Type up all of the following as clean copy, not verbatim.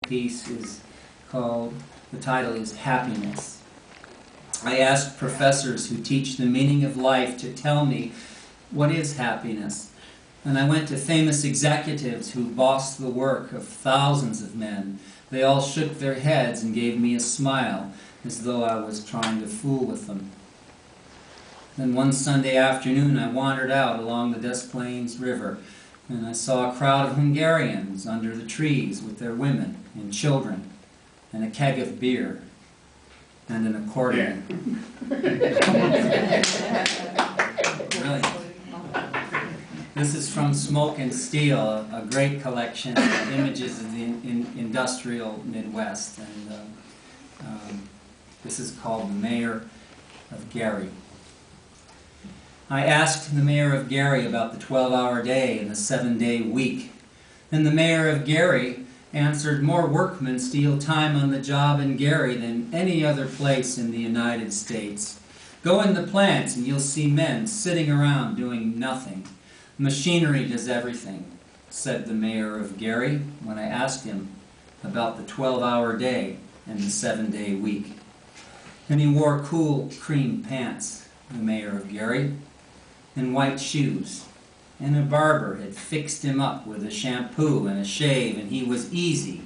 piece is called, the title is Happiness. I asked professors who teach the meaning of life to tell me what is happiness. And I went to famous executives who bossed the work of thousands of men. They all shook their heads and gave me a smile, as though I was trying to fool with them. Then one Sunday afternoon I wandered out along the Des Plaines River, and I saw a crowd of Hungarians under the trees with their women and children, and a keg of beer, and an accordion. Really. This is from Smoke and Steel, a great collection of images of the industrial Midwest, and this is called The Mayor of Gary. I asked the mayor of Gary about the 12-hour day and the 7-day week. And the mayor of Gary answered, more workmen steal time on the job in Gary than any other place in the United States. Go in the plants and you'll see men sitting around doing nothing. Machinery does everything, said the mayor of Gary when I asked him about the 12-hour day and the 7-day week. And he wore cool cream pants, the mayor of Gary, and white shoes, and a barber had fixed him up with a shampoo and a shave, and he was easy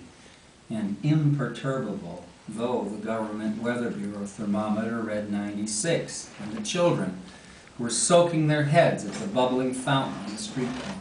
and imperturbable, though the government Weather Bureau thermometer read 96, and the children were soaking their heads at the bubbling fountain on the street corner.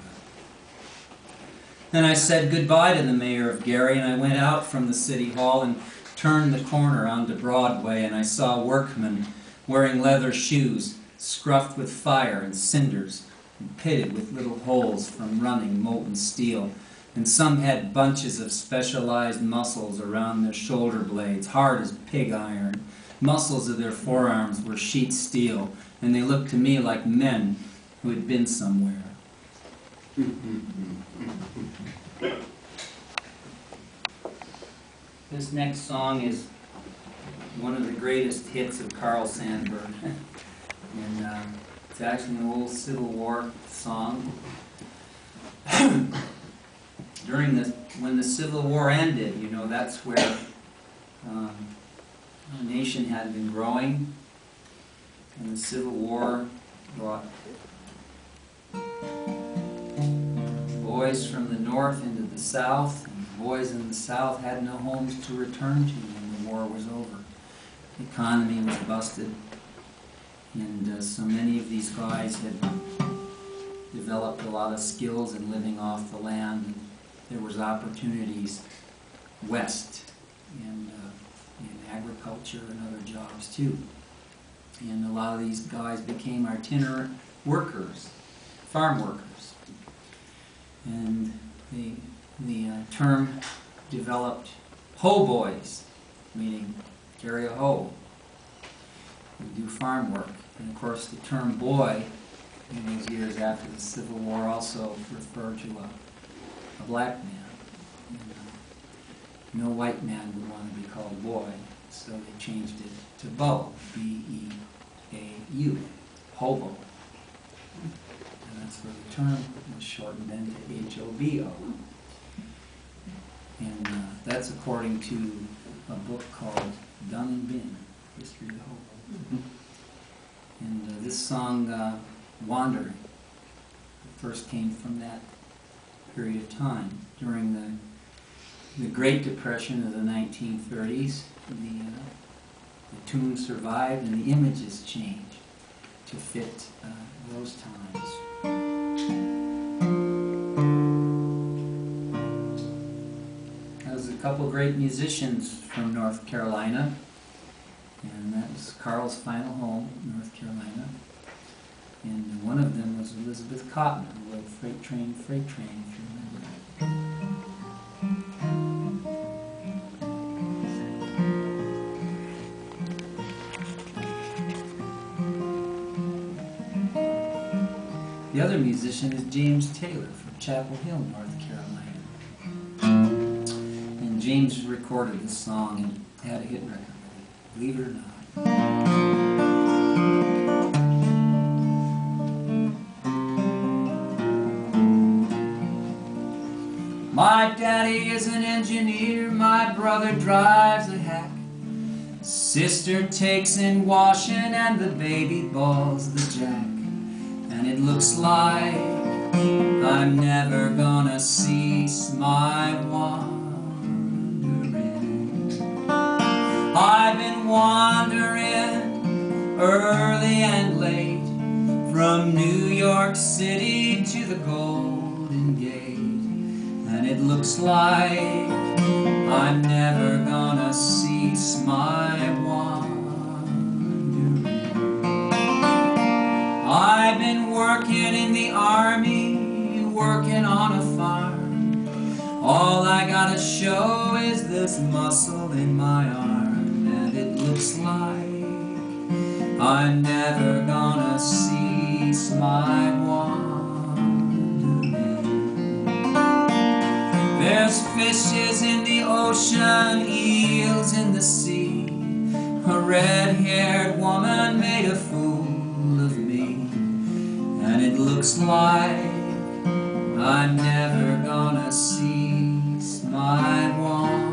Then I said goodbye to the mayor of Gary, and I went out from the city hall and turned the corner onto Broadway, and I saw workmen wearing leather shoes, scruffed with fire and cinders, and pitted with little holes from running molten steel. And some had bunches of specialized muscles around their shoulder blades, hard as pig iron. Muscles of their forearms were sheet steel, and they looked to me like men who had been somewhere. This next song is one of the greatest hits of Carl Sandburg. And it's actually an old Civil War song. When the Civil War ended, you know, that's where our nation had been growing, and the Civil War brought boys from the north into the south, and the boys in the south had no homes to return to when the war was over. The economy was busted. And so many of these guys had developed a lot of skills in living off the land. And there was opportunities west in agriculture and other jobs too. And a lot of these guys became itinerant workers, farm workers. And the term developed hoe boys, meaning carry a hoe. We do farm work. And of course the term boy in those years after the Civil War also referred to a black man. And, no white man would want to be called boy, so they changed it to beau, B-E-A-U, hobo. And that's where the term was shortened then to H-O-B-O. And that's according to a book called Dun and Bin, History of the Hobo. And this song, Wandering, first came from that period of time. During the Great Depression of the 1930s, the tune survived and the images changed to fit those times. There was a couple great musicians from North Carolina. And that was Carl's final home, North Carolina. And one of them was Elizabeth Cotton, who wrote Freight Train, if you remember that. The other musician is James Taylor from Chapel Hill, North Carolina. And James recorded this song and had a hit record. Believe it or not. My dad daddy is an engineer, my brother drives a hack. Sister takes in washing and the baby balls the jack. And it looks like I'm never gonna cease my wandering. I've been wandering early and late, from New York City to the Golden Gate. And it looks like I'm never gonna cease my wandering. I've been working in the army, working on a farm. All I gotta show is this muscle in my arm. And it looks like I'm never gonna cease my wandering. There's fishes in the ocean, eels in the sea. A red-haired woman made a fool of me. And it looks like I'm never gonna cease my wandering.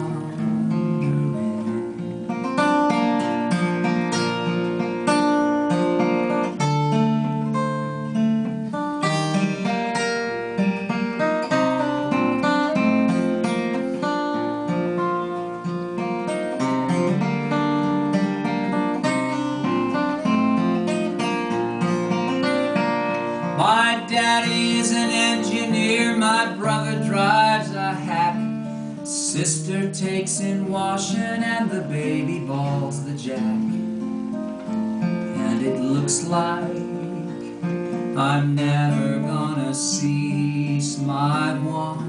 My daddy is an engineer, my brother drives a hack. Sister takes in washing and the baby balls the jack. And it looks like I'm never gonna cease my wandering.